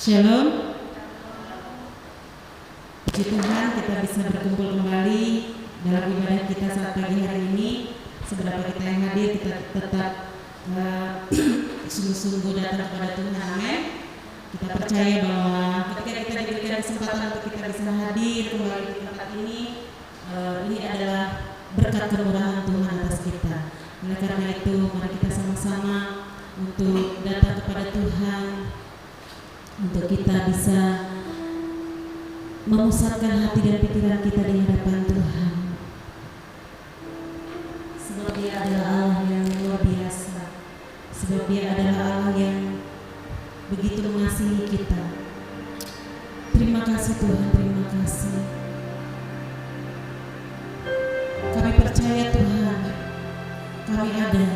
Shalom. Puji Tuhan kita bisa berkumpul kembali dalam ibadah kita saat pagi hari ini. Seberapa kita yang hadir, kita tetap sungguh-sungguh datang kepada Tuhan. Amin. Kita percaya bahwa ketika kita diberikan kesempatan untuk kita bisa hadir kembali di tempat ini adalah berkat kemurahan Tuhan atas kita. Oleh karena itu, mari kita sama-sama untuk datang kepada Tuhan, untuk kita bisa memusatkan hati dan pikiran kita di hadapan Tuhan. Sebab Dia adalah Allah yang luar biasa. Sebab Dia adalah Allah yang begitu mengasihi kita. Terima kasih Tuhan, terima kasih. Kami percaya Tuhan, kami ada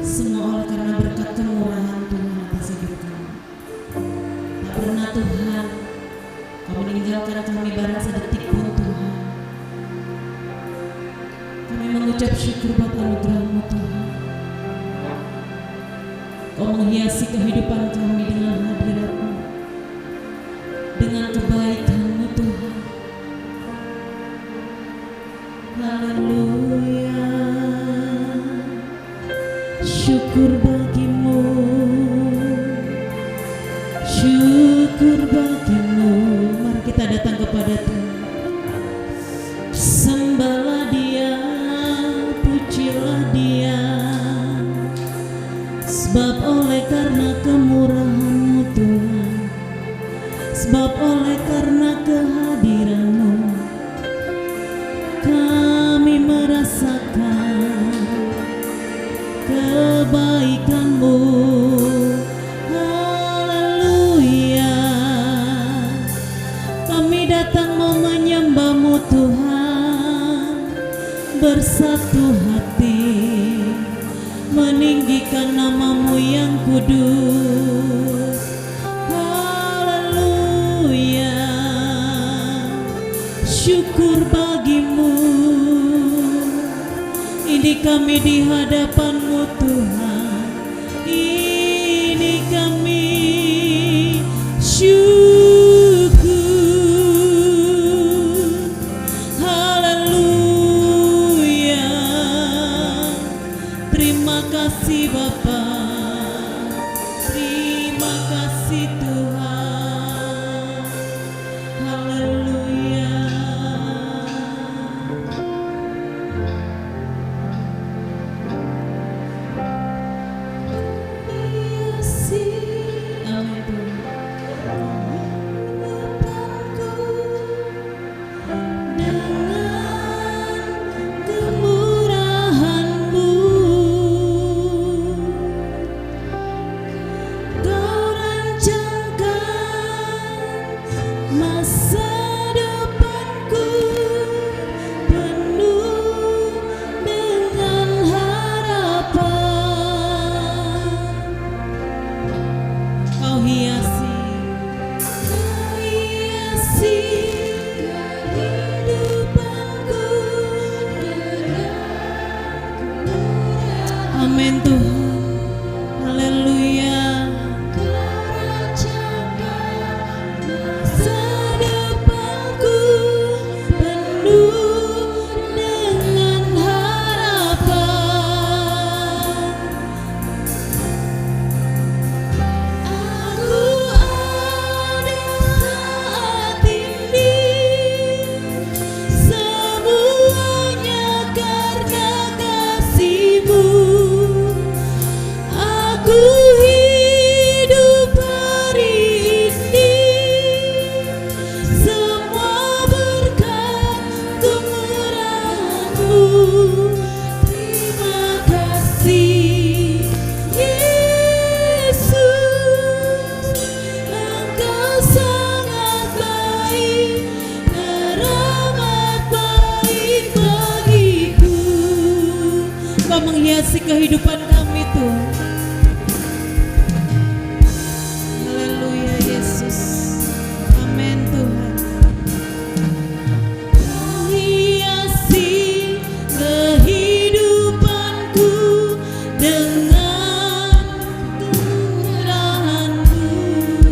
semua oleh karena berkat kemurahan Tuhan atas hidup kami. Tak pernah Tuhan Kau meninggalkan kami barang sedetik pun Tuhan. Kami mengucap syukur buat anugerah-Mu Tuhan. Kau menghiasi kehidupan kami dengan hadirat-Mu, dengan kebaikan-Mu Tuhan. Haleluya. Syukur bagi-Mu, syukur bagi-Mu. Mari kita datang kepada Tuhan. Sembahlah Dia, pujilah Dia. Sebab oleh karena kemurahan-Mu Tuhan, sebab oleh karena kehadiran-Mu, kami merasakan kebaikan-Mu. Haleluya. Kami datang mau menyembah-Mu Tuhan, bersatu hati meninggikan nama-Mu yang kudus. Haleluya. Syukur bagi-Mu. Ini kami di hadapan-Mu Tuhan. Ini kami syukur. Haleluya. Terima kasih Bapa. Terima kasih Tuhan. Haleluya. Amin Tuhan. Dengan kemurahan-Mu, Kau rancangkan masa depanku penuh dengan harapan. Kau hiasi kehidupanku dengan kemurahan. Amin Tuhan. Haleluya. Masa depanku penuh dengan harapan. Aku ada saat ini, semuanya karena kasih-Mu. Aku hidup hari ini, semua berkat kemurahan-Mu. Terima kasih Yesus, Engkau sangat baik, teramat baik bagiku. Kau menghiasi kehidupan kami Tuhan. Haleluya Yesus. Amin Tuhan. Kau hiasi kehidupanku dengan kemurahan-Mu.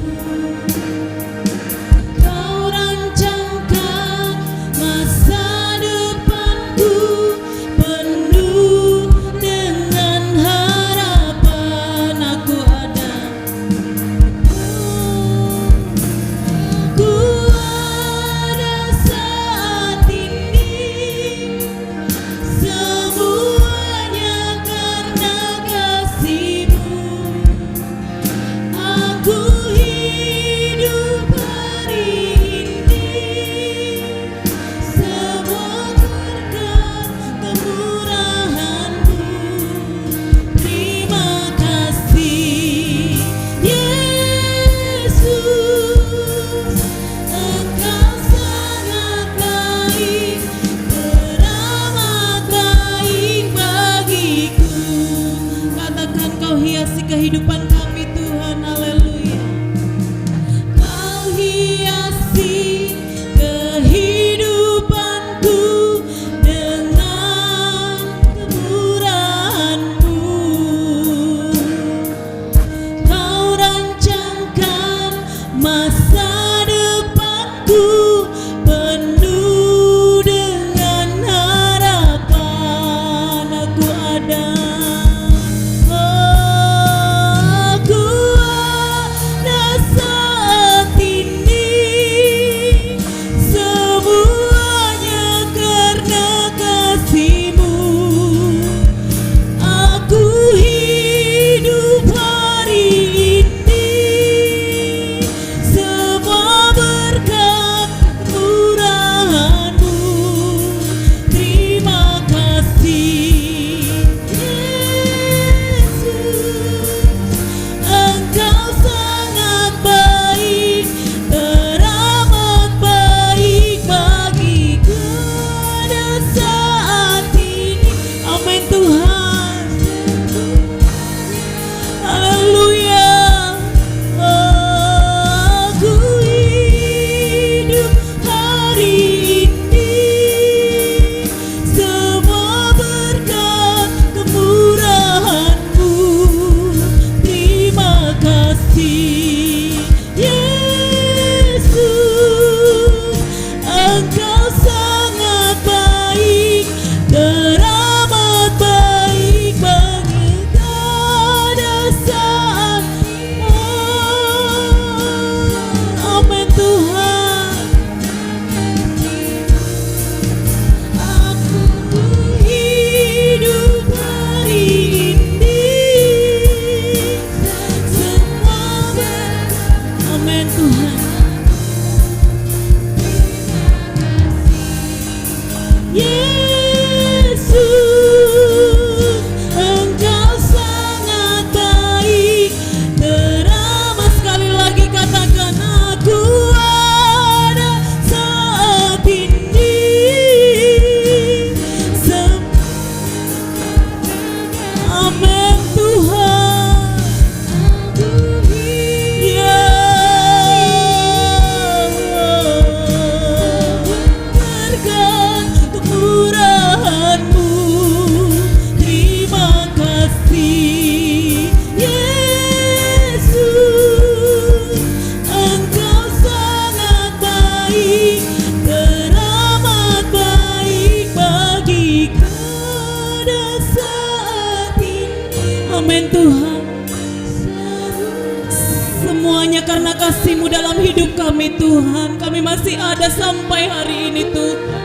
Oleh karena kasih-Mu dalam hidup kami Tuhan, kami masih ada sampai hari ini Tuhan.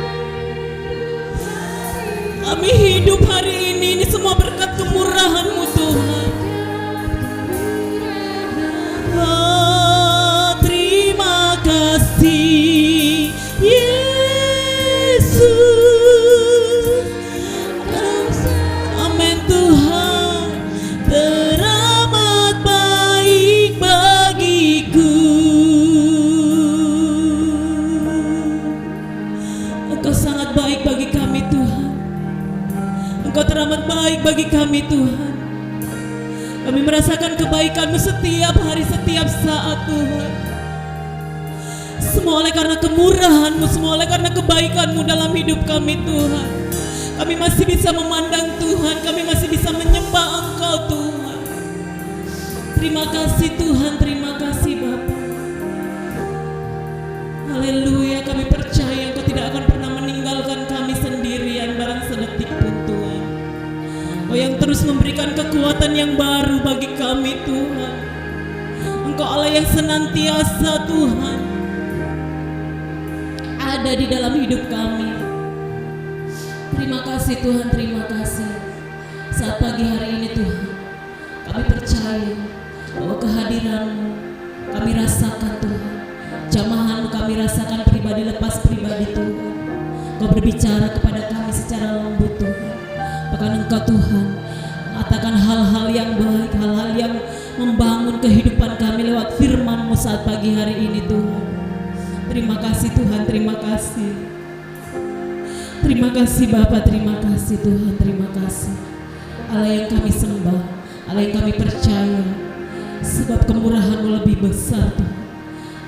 Kami hidup hari ini semua berkat kemurahan-Mu Tuhan. Oh, terima kasih Yesus. Amin Tuhan, teramat baik bagiku. Engkau sangat baik bagi kami Tuhan. Engkau teramat baik bagi kami Tuhan. Kami merasakan kebaikan-Mu setiap hari, setiap saat Tuhan. Semua oleh karena kemurahan-Mu, semua oleh karena kebaikan-Mu dalam hidup kami Tuhan. Kami masih bisa memandang Tuhan, kami masih bisa menyembah Engkau Tuhan. Terima kasih Tuhan, terima kasih Bapa. Haleluya, kami percaya Engkau tidak akan pernah meninggalkan kami sendirian barang sedetik pun Tuhan. Engkau yang terus memberikan kekuatan yang baru bagi kami Tuhan. Engkau Allah yang senantiasa Tuhan ada di dalam hidup kami. Terima kasih Tuhan, terima kasih. Saat pagi hari ini Tuhan, kami percaya bahwa kehadiran-Mu kami rasakan Tuhan. Jamahan-Mu kami rasakan pribadi lepas pribadi Tuhan. Engkau berbicara kepada kami secara lembut Tuhan. Bahkan Engkau Tuhan mengatakan hal-hal yang baik, hal-hal yang membangun kehidupan kami lewat firman-Mu saat pagi hari ini Tuhan. Terima kasih Tuhan, terima kasih. Terima kasih Bapa, terima kasih Tuhan, terima kasih. Allah yang kami sembah, Allah yang kami percaya, sebab kemurahan-Mu lebih besar Tuhan.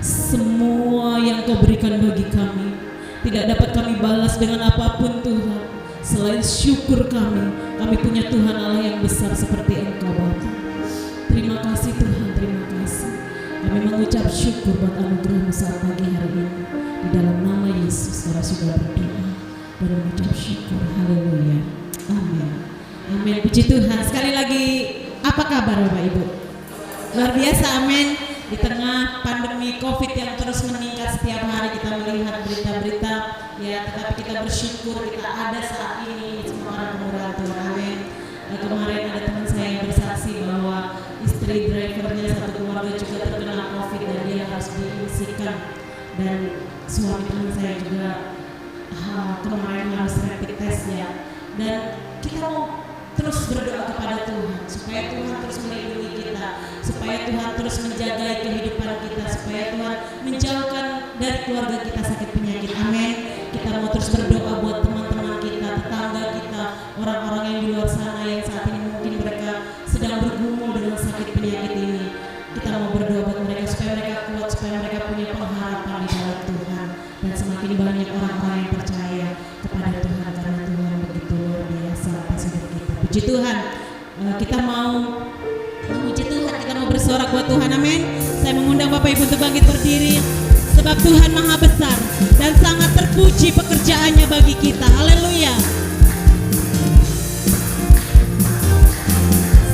Semua yang Kau berikan bagi kami tidak dapat kami balas dengan apapun Tuhan. Selain syukur kami punya Tuhan Allah yang besar seperti Engkau Bapa. Terima kasih Tuhan, terima kasih. Kami mengucap syukur buat anugerah-Mu saat pagi hari ini. Di dalam nama Yesus kami sudah berdoa dan mengucap syukur. Haleluya. Amin. Amin. Puji Tuhan. Sekali lagi, apa kabar Bapak Ibu? Luar biasa, amin. Di tengah pandemi COVID yang terus meningkat setiap hari kita melihat berita-berita, ya, tetapi kita bersyukur kita ada saat ini semua orang kemurahan Tuhan. Amin. Kemarin ada teman saya yang bersaksi bahwa istri drivernya satu keluarga juga terkena COVID dan dia harus diungsikan, dan suami teman saya juga kemarin harus rapid test ya. Dan kita mau terus berdoa kepada Tuhan supaya Tuhan terus melindungi kita, supaya Tuhan terus menjaga kehidupan kita, supaya Tuhan menjauhkan dari keluarga kita sakit penyakit. Amin. Kita mau terus berdoa buat teman-teman kita, tetangga kita, orang-orang yang di luar sana yang saat ini mungkin mereka sedang bergumul dengan sakit penyakit ini. Kita mau berdoa buat mereka supaya mereka kuat, supaya mereka punya pengharapan di dalam Tuhan, dan semakin banyak orang-orang yang percaya kepada Tuhan karena Tuhan begitu luar biasa atas hidup kita. Puji Tuhan. Kita mau memuji Tuhan, kita mau bersorak buat Tuhan. Amin. Saya mengundang Bapak Ibu untuk bangkit berdiri, sebab Tuhan maha besar dan sangat terpuji pekerjaannya bagi kita. Haleluya.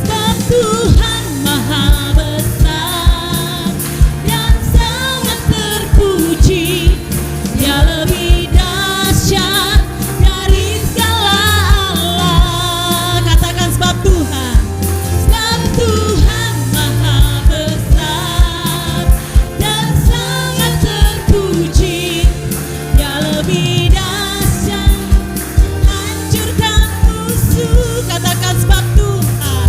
Sebab Tuhan maha besar dan sangat terpuji, Dia lebih dahsyat dari segala Allah. Katakan sebab Tuhan maha besar dan sangat terpuji, Dia lebih dahsyat hancurkan musuh. Katakan sebab Tuhan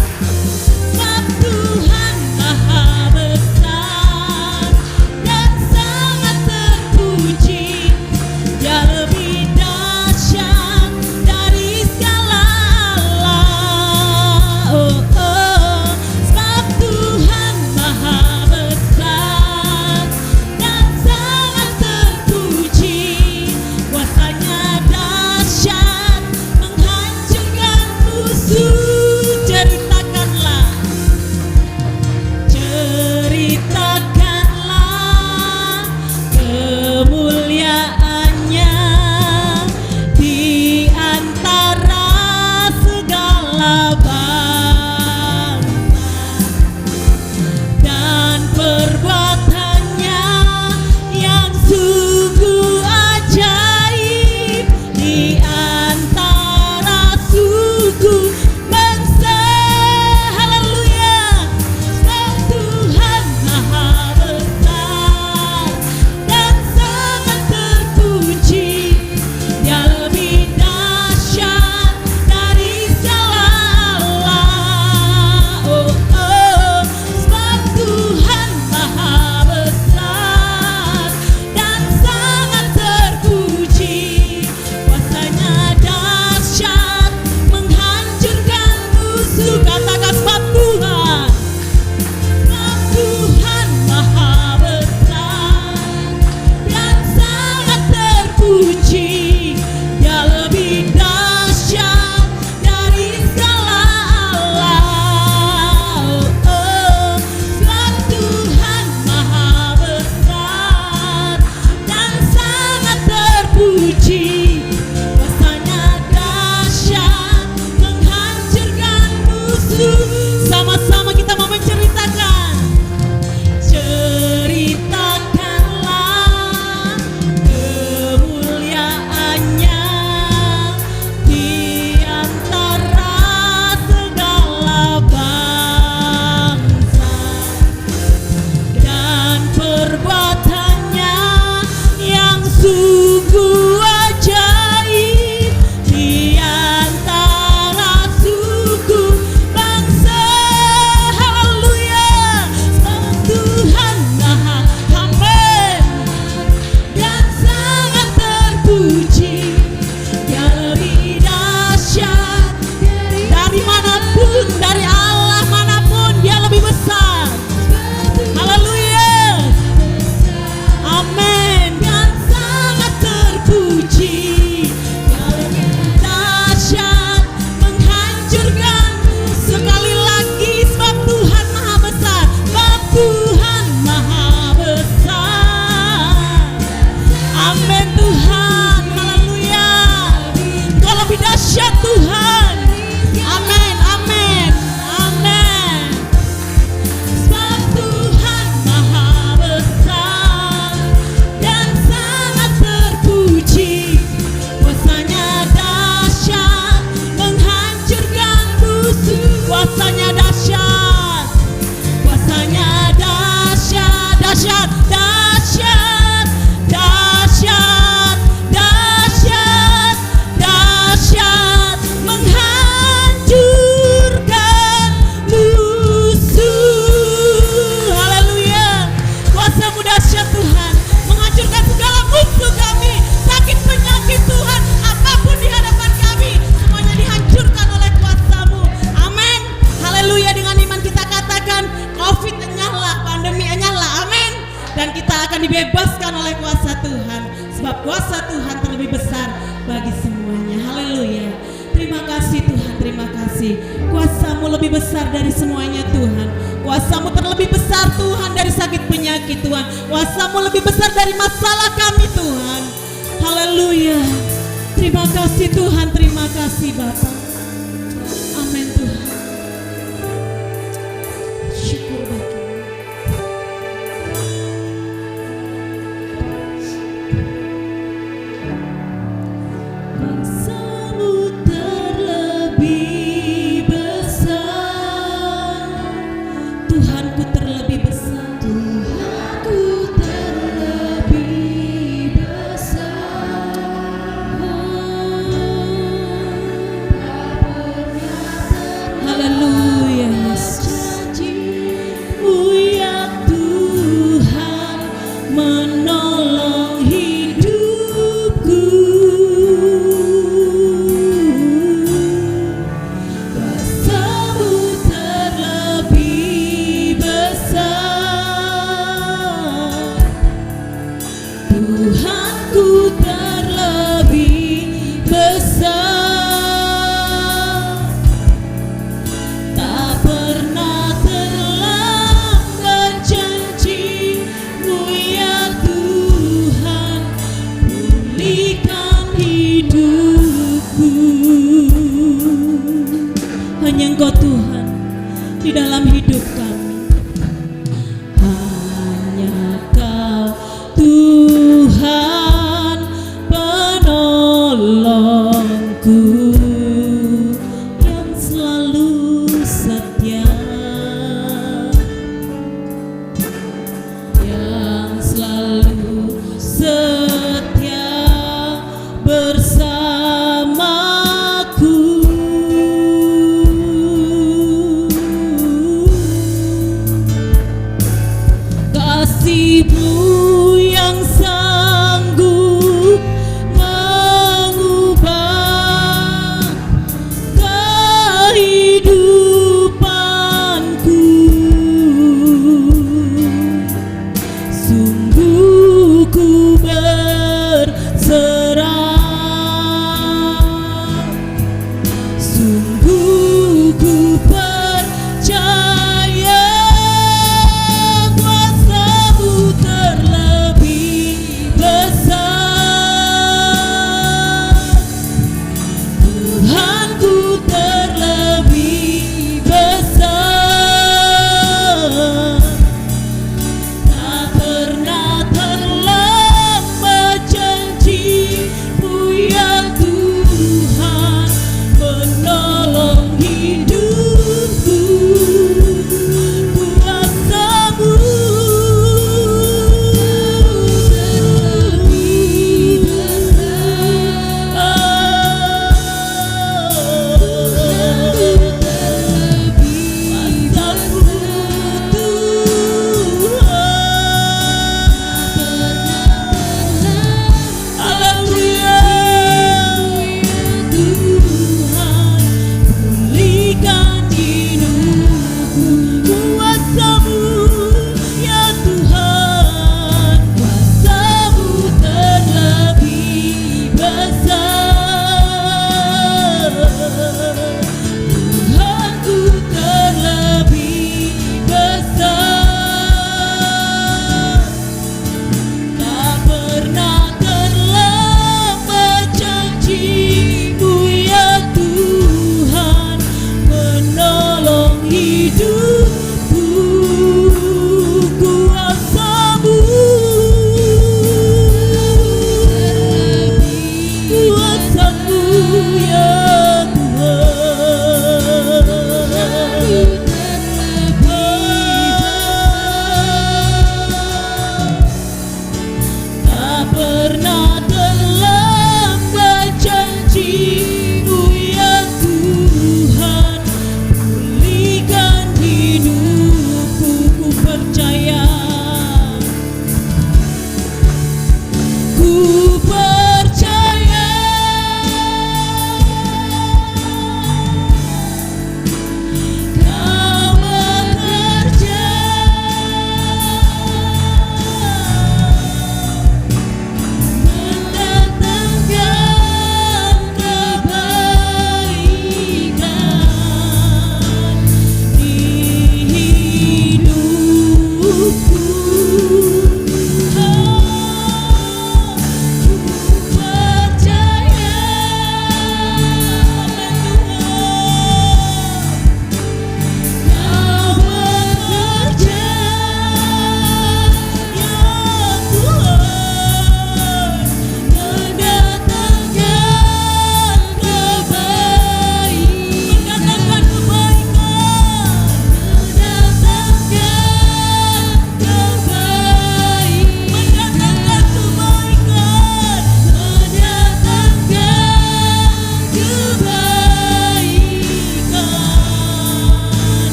akan dibebaskan oleh kuasa Tuhan, sebab kuasa Tuhan terlebih besar bagi semuanya. Haleluya. Terima kasih Tuhan, terima kasih. Kuasa-Mu lebih besar dari semuanya Tuhan. Kuasa-Mu terlebih besar Tuhan dari sakit penyakit Tuhan. Kuasa-Mu lebih besar dari masalah kami Tuhan. Haleluya. Terima kasih Tuhan, terima kasih Bapa. Amin Tuhan. Syukur bagi kuasa-Mu terlebih besar. Tuhanku terlebih besar. Tuhanku terlebih besar. Haleluya. Janji-Mu ya Tuhan menolong hidupku. Kuasa-Mu terlebih besar. Tuhanku terlebih besar. Tak pernah terlanggar janji-Mu ya Tuhan, pulihkan hidupku. Hanya Engkau Tuhan di dalam hidup kami. Hanya Kau Tuhan penolongku yang selalu setia, yang selalu setia bersamaku. Kasih-Mu yang sanggup mengubah kehidupanku. Sungguh ku berserah, sungguh ku percaya. Kuasa-Mu terlebih besar. Tuhanku terlebih besar. Tak pernah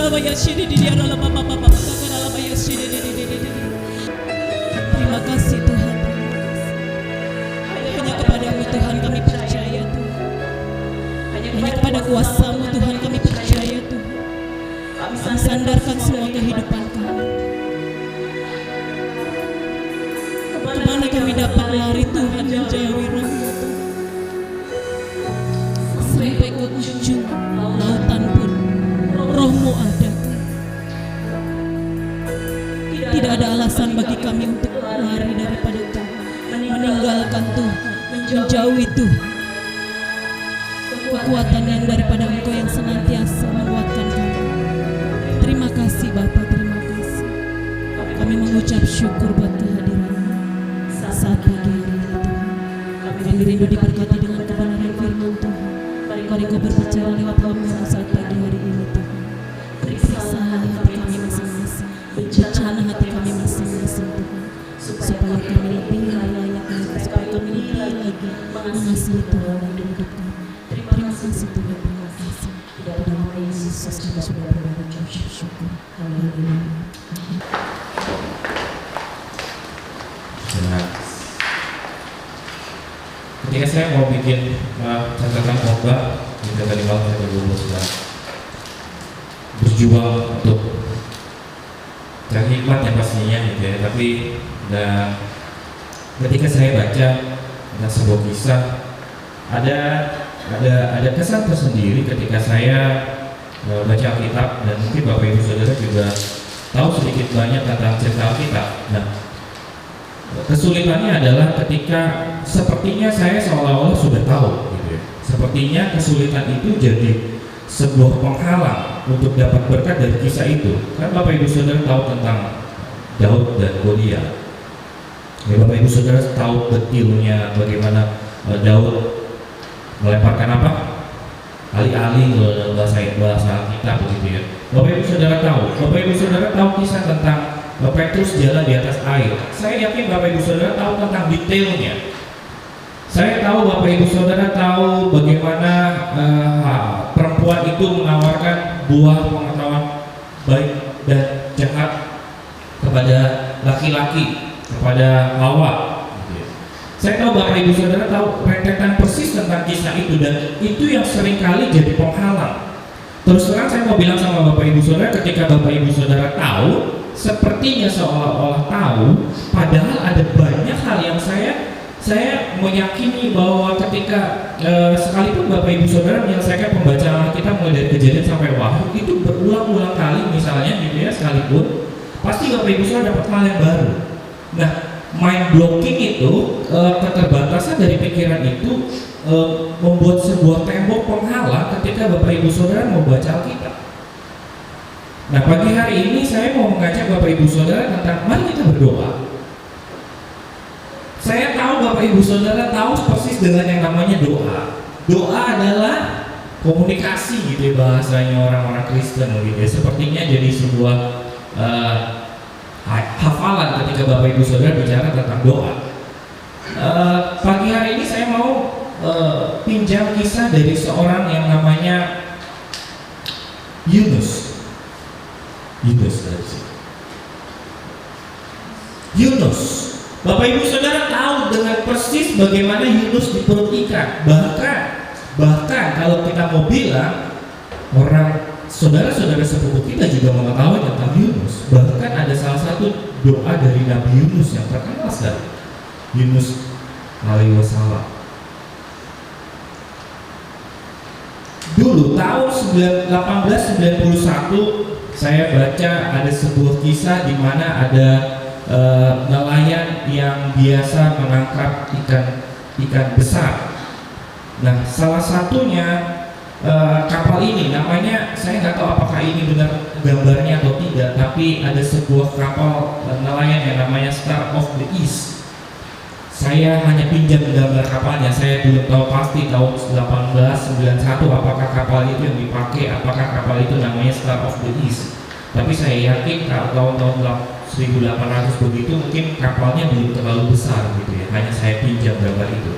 Terima kasih Tuhan. Hanya kepadamu Tuhan kami percaya Tuhan. Hanya kepada kuasa-Mu Tuhan kami percaya Tuhan. Kami sandarkan semua kehidupan kami. Kemana kami dapat lari Tuhan menjauhi Roh-Mu Tuhan. Sampai ke ujung lautan pun Roh-Mu ada. Tidak ada alasan bagi kami untuk lari daripada Tuhan, meninggalkan Tuhan, menjauhi Tuhan. Kekuatan yang daripada Engkau yang senantiasa menguatkan kami. Terima kasih Bapa, terima kasih. Kami mengucap syukur buat kehadiran-Mu saat pagi hari ini Tuhan. Kami rindu diberkati dengan kebenaran firman Tuhan. Mari Kau berbicara lewat hamba-Mu saat pagi hari ini Tuhan. Periksa hati kami masing-masing, bencana hati kami masing-masing Tuhan, supaya kami lebih layak lagi, supaya kami lebih lagi mengasihi Tuhan dan hidup kami. Terima kasih Tuhan, terima kasih. Di dalam nama Yesus kami sudah berdoa syukur. Haleluya. Ketika saya mau bikin catatan khotbah, kita tadi malam saya berdua sudah berjuang untuk cari hikmat yang pastinya gitu ya. Tapi ketika saya baca sebuah kisah, ada kesan tersendiri ketika saya baca Alkitab, dan mungkin Bapak Ibu Saudara juga tahu sedikit banyak tentang cerita Alkitab. Nah, kesulitannya adalah ketika sepertinya saya seolah-olah sudah tahu gitu ya. Sepertinya kesulitan itu jadi sebuah penghalang untuk dapat berkat dari kisah itu. Kan Bapak Ibu Saudara tahu tentang Daud dan Goliat. Ya, Bapak Ibu Saudara tahu detailnya bagaimana Daud melemparkan apa? Ali-ali dalam bahasa Alkitab begitu ya. Bapak Ibu Saudara tahu kisah tentang Petrus jalan di atas air. Saya yakin Bapak Ibu Saudara tahu tentang detailnya. Saya tahu Bapak Ibu Saudara tahu bagaimana perempuan itu menawarkan buah pengetahuan baik dan jahat kepada laki-laki, kepada Hawa. Saya tahu Bapak Ibu Saudara tahu rentetan persis tentang kisah itu, dan itu yang seringkali jadi penghalang. Terus terang saya mau bilang sama Bapak Ibu Saudara, ketika Bapak Ibu Saudara tahu, sepertinya seolah-olah tahu, padahal ada banyak hal yang saya meyakini bahwa ketika sekalipun Bapak Ibu Saudara menyelesaikan pembacaan kita mulai dari Kejadian sampai Wahyu, itu berulang-ulang kali misalnya gitu ya, sekalipun pasti Bapak Ibu Saudara dapat hal yang baru. Nah, mind blocking itu, keterbatasan dari pikiran itu membuat sebuah tembok penghalang ketika Bapak Ibu Saudara mau baca Alkitab. Nah, pagi hari ini saya mau mengajak Bapak Ibu Saudara tentang mari kita berdoa. Saya tahu Bapak Ibu Saudara tahu persis dengan yang namanya doa. Doa adalah komunikasi gitu ya, bahasanya orang-orang Kristen gitu ya. Sepertinya jadi sebuah hafalan ketika Bapak Ibu Saudara bicara tentang doa. Pagi hari ini saya mau pinjam kisah dari seorang yang namanya Yunus. Bapak Ibu Saudara tahu dengan persis bagaimana Yunus di perut ikan. Bahkan kalau kita mau bilang, orang saudara-saudara sepupu kita juga mengetahui tentang Yunus. Bahkan ada salah satu doa dari Nabi Yunus yang terkenal sekali, Yunus alaihi wassalam. Dulu tahun 1891 saya baca ada sebuah kisah di mana ada nelayan yang biasa menangkap ikan besar. Nah, salah satunya kapal ini namanya, saya nggak tahu apakah ini benar gambarnya atau tidak, tapi ada sebuah kapal nelayan yang namanya Star of the East. Saya hanya pinjam gambar kapalnya, saya belum tahu pasti tahun 1891 apakah kapal itu yang dipakai, apakah kapal itu namanya Star of the East. Tapi saya yakin kalau tahun 1800 begitu mungkin kapalnya belum terlalu besar gitu ya, hanya saya pinjam gambar itu.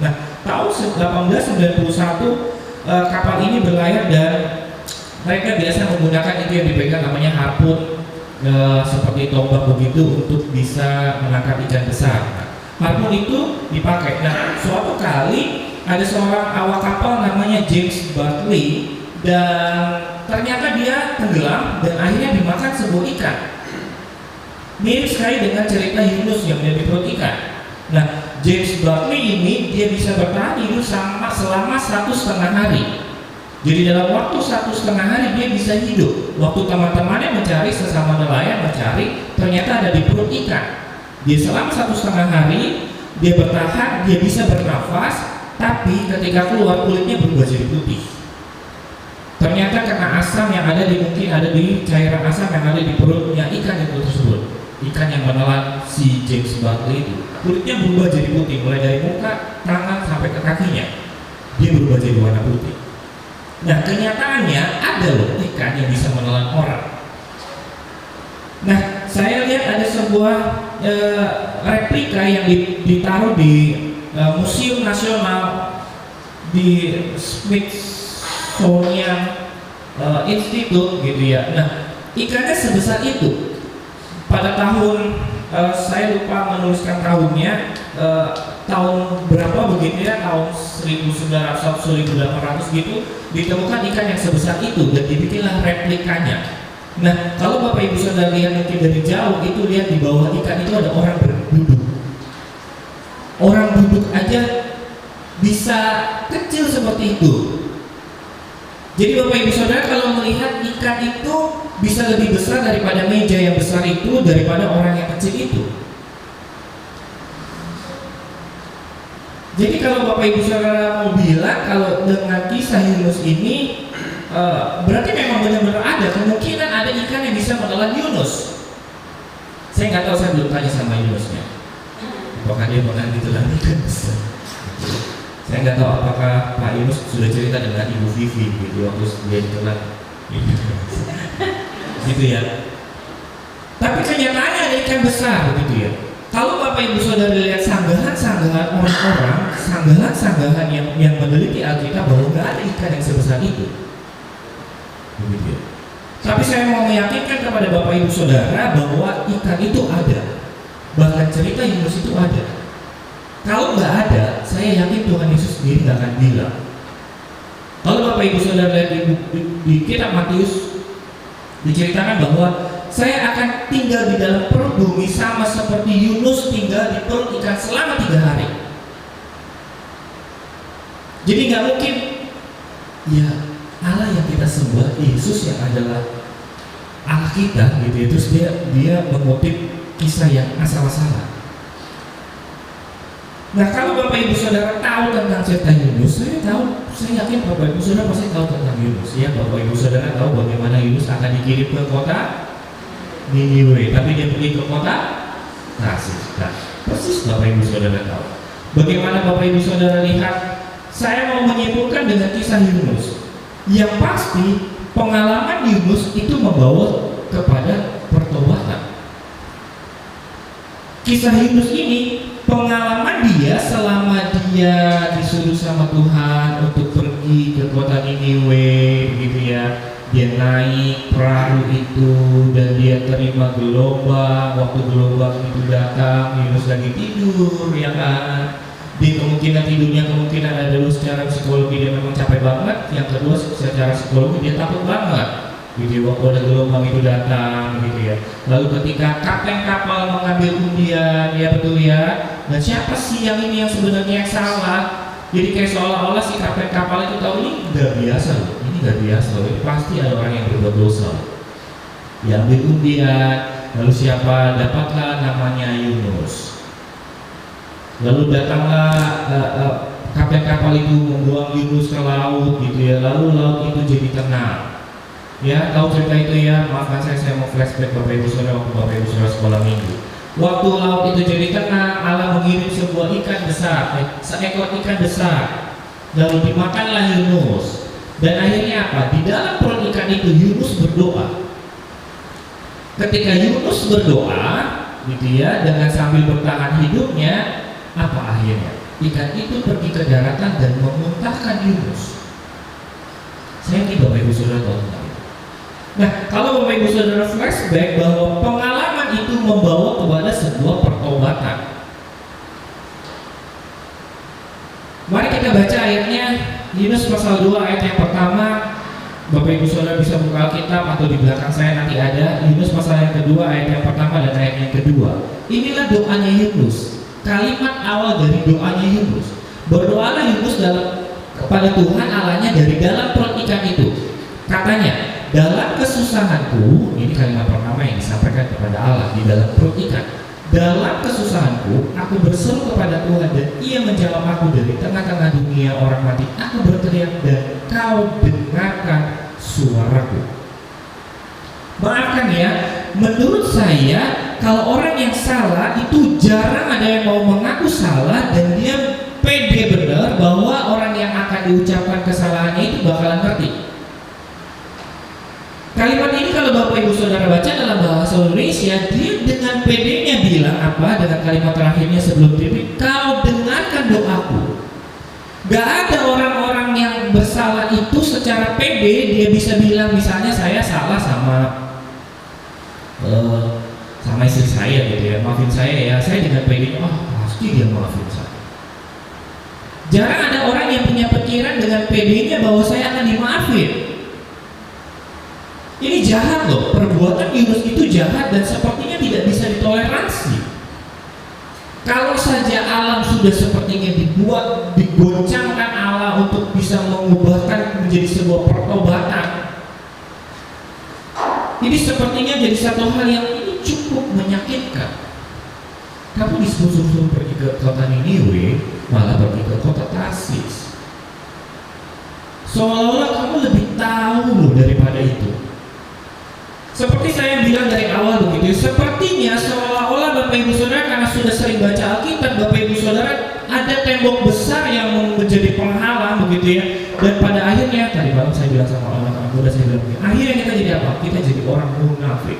Nah, tahun 1891 kapal ini berlayar mereka biasa menggunakan itu yang dipegang namanya harpun, seperti tombak begitu untuk bisa menangkap ikan besar. Nah, harpun itu dipakai. Nah, suatu kali ada seorang awak kapal namanya James Bartley, dan ternyata dia tenggelam dan akhirnya dimakan sebuah ikan. Mirip sekali dengan cerita Yunus yang menjadi perut ikan. Nah, James Bartley ini dia bisa bertahan hidup selama 1,5 hari. Jadi dalam waktu 1,5 hari dia bisa hidup. Waktu teman-temannya mencari, sesama nelayan mencari, ternyata ada di perut ikan. Dia selama 1,5 hari dia bertahan, dia bisa bernafas, tapi ketika keluar kulitnya berubah jadi putih. Ternyata karena asam yang ada mungkin ada di cairan asam yang ada di perutnya ikan itu tersebut. Ikan yang menelan si James Bartley itu, kulitnya berubah jadi putih, mulai dari muka, tangan sampai ke kakinya. Dia berubah jadi warna putih. Nah, kenyataannya ada loh ikan yang bisa menelan orang. Nah, saya lihat ada sebuah replika yang ditaruh di Museum Nasional di Smithsonian Institute gitu ya. Nah, ikannya sebesar itu. Pada tahun saya lupa menuliskan tahunnya, tahun berapa begitu ya, tahun 1900 atau 1800 gitu, ditemukan ikan yang sebesar itu dan dibikinlah replikanya. Nah, kalau Bapak Ibu Saudara lihat mungkin dari jauh itu, lihat di bawah ikan itu ada orang duduk. Orang duduk aja bisa kecil seperti itu. Jadi Bapak Ibu Saudara kalau melihat ikan itu bisa lebih besar daripada meja yang besar itu, daripada orang yang kecil itu. Jadi kalau Bapak Ibu Saudara mau bilang kalau dengan kisah Yunus ini berarti memang benar-benar ada kemungkinan ada ikan yang bisa menelan Yunus. Saya nggak tahu, saya belum tanya sama Yunusnya apakah dia pernah ditelan ikan besar. Saya nggak tahu apakah Pak Yunus sudah cerita dengan Ibu Vivi gitu waktu dia ditelan gitu ya. Tapi kenyataannya ada ikan besar begitu ya. Kalau Bapak Ibu Saudara lihat sanggahan-sanggahan orang-orang, sanggahan-sanggahan yang meneliti Alkitab, bahwa nggak ada ikan yang sebesar itu. Begitu ya. Tapi saya mau meyakinkan kepada Bapak Ibu Saudara bahwa ikan itu ada. Bahkan cerita Yunus itu ada. Kalau nggak ada, saya yakin Tuhan Yesus sendiri nggak akan bilang. Kalau Bapak Ibu Saudara lihat di kitab Matius, diceritakan bahwa saya akan tinggal di dalam perut bumi sama seperti Yunus tinggal di perut ikan selama 3 hari. Jadi nggak mungkin ya Allah yang kita sembah, Yesus yang adalah Allah kita gitu. Terus dia mengutip kisah yang asal-asalan. Nah, kalau Bapak Ibu Saudara tahu tentang cerita Yunus, saya yakin Bapak Ibu Saudara pasti tahu tentang Yunus. Ya, Bapak Ibu Saudara tahu bagaimana Yunus akan dikirim ke kota Niniwe, tapi dia pergi ke kota Tarsis. Nah, persis Bapak Ibu Saudara tahu. Bagaimana Bapak Ibu Saudara lihat? Saya mau menyimpulkan dengan kisah Yunus. Yang pasti pengalaman Yunus itu membawa kepada pertobatan. Kisah Yunus ini pengalaman dia selama dia disuruh sama Tuhan untuk pergi ke kota Niniwe gitu ya. Dia naik perahu itu dan dia terima gelombang. Waktu gelombang itu datang, Yunus lagi tidur ya kan. Di kemungkinan tidurnya ada dulu secara psikologi dia memang capek banget. Yang kedua secara psikologi dia takut banget gitu waktu ada gelombang itu datang gitu ya. Lalu ketika kapten kapal mengambil undian, ya betul ya, dan siapa sih yang ini yang sebenarnya yang salah? Jadi kayak seolah-olah si kapten kapal itu tahu ini nggak biasa loh, ini nggak biasa loh, ini pasti ada orang yang berbuat dosa. Ya ambil undian, lalu siapa? Dapatlah namanya Yunus. Lalu datanglah kapten kapal itu membuang Yunus ke laut gitu ya. Lalu laut itu jadi tenang. Ya, tahu cerita itu ya, maafkan saya mau flashback Bapak Ibu Saudara waktu Bapak Ibu Saudara sekolah minggu. Waktu laut itu jadi tenang, Allah mengirim sebuah ikan besar, seekor ikan besar. Lalu dimakanlah Yunus. Dan akhirnya apa? Di dalam perut ikan itu Yunus berdoa. Ketika Yunus berdoa, gitu ya, dengan sambil bertahan hidupnya, apa akhirnya? Ikan itu pergi ke daratan dan memuntahkan Yunus. Saya yakin Bapak Ibu Saudara tahu tentang itu. Nah, kalau Bapak Ibu Saudara flashback bahwa pengalaman itu membawa kepada sebuah pertobatan. Mari kita baca ayatnya, Yunus pasal 2 ayat yang pertama. Bapak Ibu Saudara bisa buka Alkitab atau di belakang saya nanti ada Yunus pasal yang kedua ayat yang pertama dan ayat yang kedua. Inilah doanya Yunus, kalimat awal dari doanya Yunus. Berdoalah Yunus kepada Tuhan Allahnya dari dalam perut ikan itu. Katanya, dalam kesusahanku, ini kalimat pertama yang disampaikan kepada Allah di dalam perut ikan. Dalam kesusahanku, aku berseru kepada Tuhan dan Ia menjawab aku dari tengah-tengah dunia orang mati. Aku berteriak dan Kau dengarkan suaraku. Maafkan ya, menurut saya kalau orang yang salah itu jarang ada yang mau mengaku salah dan dia pede benar bahwa orang yang akan diucapkan kesalahannya itu bakalan ngerti. Kalimat ini kalau Bapak Ibu Saudara baca dalam bahasa Indonesia, dia dengan pedenya bilang apa dengan kalimat terakhirnya sebelum titik, Kau dengarkan doaku. Gak ada orang-orang yang bersalah itu secara pede dia bisa bilang misalnya saya salah sama istri saya gitu ya, maafin saya ya, saya dengan pedenya pasti dia maafin saya. Jarang ada orang yang punya pikiran dengan pedenya bahwa saya akan dimaafin. Ini jahat loh, perbuatan Yunus itu jahat dan sepertinya tidak bisa ditoleransi. Kalau saja alam sudah sepertinya digoncangkan Allah untuk bisa mengubahkan menjadi sebuah pertobatan, ini sepertinya jadi satu hal yang ini cukup menyakitkan. Kamu disuruh pergi ke kota Niniwe, malah pergi ke kota Tarsis. Seolah-olah kamu lebih tahu loh daripada itu. Seperti saya bilang dari awal begitu, sepertinya seolah-olah Bapak Ibu Saudara karena sudah sering baca Alkitab, Bapak Ibu Saudara ada tembok besar yang menjadi penghalang begitu ya. Dan pada akhirnya, tadi malam saya bilang sama anak-anak muda, saya bilang begini, akhirnya kita jadi apa? Kita jadi orang munafik.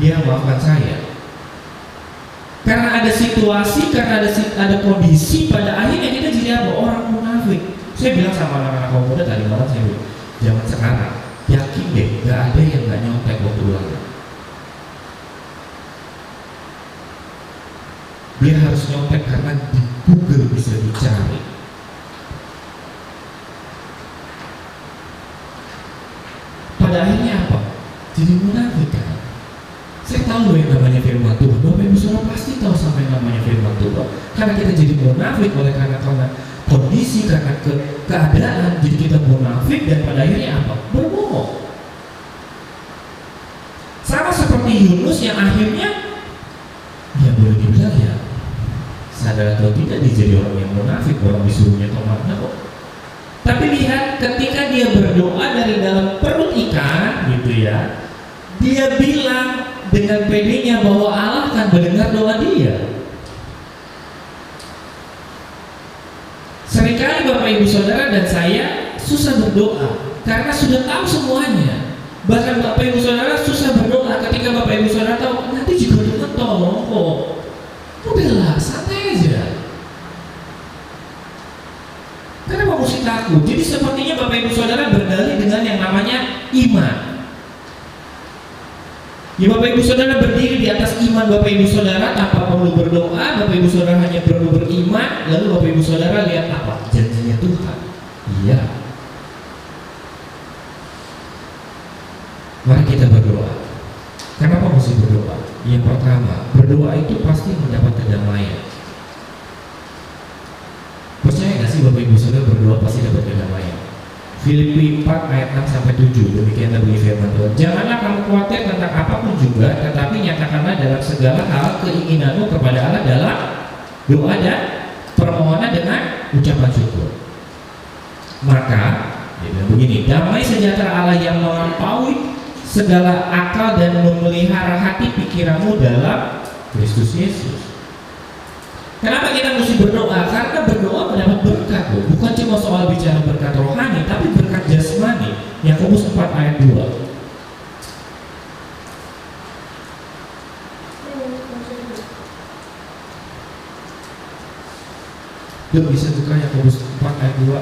Dia maafkan saya. Karena ada situasi, karena ada kondisi, pada akhirnya kita jadi apa? Orang munafik. Saya bilang sama anak-anak muda tadi malam, saya bilang, zaman sekarang yakin deh, gak ada yang gak nyontek waktu ulangan. Dia harus nyontek karena di Google bisa dicari. Pada akhirnya apa? Jadi munafik kan? Saya tahu loh yang namanya firman Tuhan. Bapak Ibu Saudara pasti tahu sampai namanya firman Tuhan. Karena kita jadi munafik karena kondisi, karena keadaan, jadi kita munafik dan pada akhirnya apa? Berbohong. Sama seperti Yunus yang akhirnya ya boleh dibilang ya sadar atau tidak dia jadi orang yang munafik, orang disuruhnya tomatnya kok. Tapi lihat ketika dia berdoa dari dalam perut ikan gitu ya, dia bilang dengan pedenya bahwa Allah akan mendengar doa dia. Seringkali Bapak Ibu Saudara dan saya susah berdoa karena sudah tahu semuanya. Bahkan Bapak Ibu Saudara susah berdoa ketika Bapak Ibu Saudara tahu nanti juga Tuhan tolong kok. Udahlah, santai aja. Kenapa mesti takut? Jadi sepertinya Bapak Ibu Saudara berdalih dengan yang namanya iman. Ya Bapak Ibu Saudara berdiri di atas iman Bapak Ibu Saudara tanpa perlu berdoa. Bapak Ibu Saudara hanya perlu beriman. Lalu Bapak Ibu Saudara lihat apa? Janjinya Tuhan. Iya. Mari kita berdoa. Kenapa mesti berdoa? Yang pertama, berdoa itu pasti mendapat kedamaian. Percaya gak sih Bapak Ibu Saudara berdoa pasti dapat kedamaian? Filipi 4 ayat 6 sampai 7 demikian bunyi firman Tuhan. Janganlah kamu khawatir tentang apapun juga, tetapi nyatakanlah dalam segala hal keinginanmu kepada Allah dalam doa dan permohonan dengan ucapan syukur. Maka dia bilang begini, damai sejahtera Allah yang melampaui segala akal dan memelihara hati pikiranmu dalam Kristus Yesus. Kenapa kita mesti berdoa? Karena berdoa mendapat berkat loh. Bukan cuma soal bicara berkat rohani, tapi berkat jasmani. Yakobus 4 ayat 2. Yuk bisa buka Yakobus 4 ayat 2.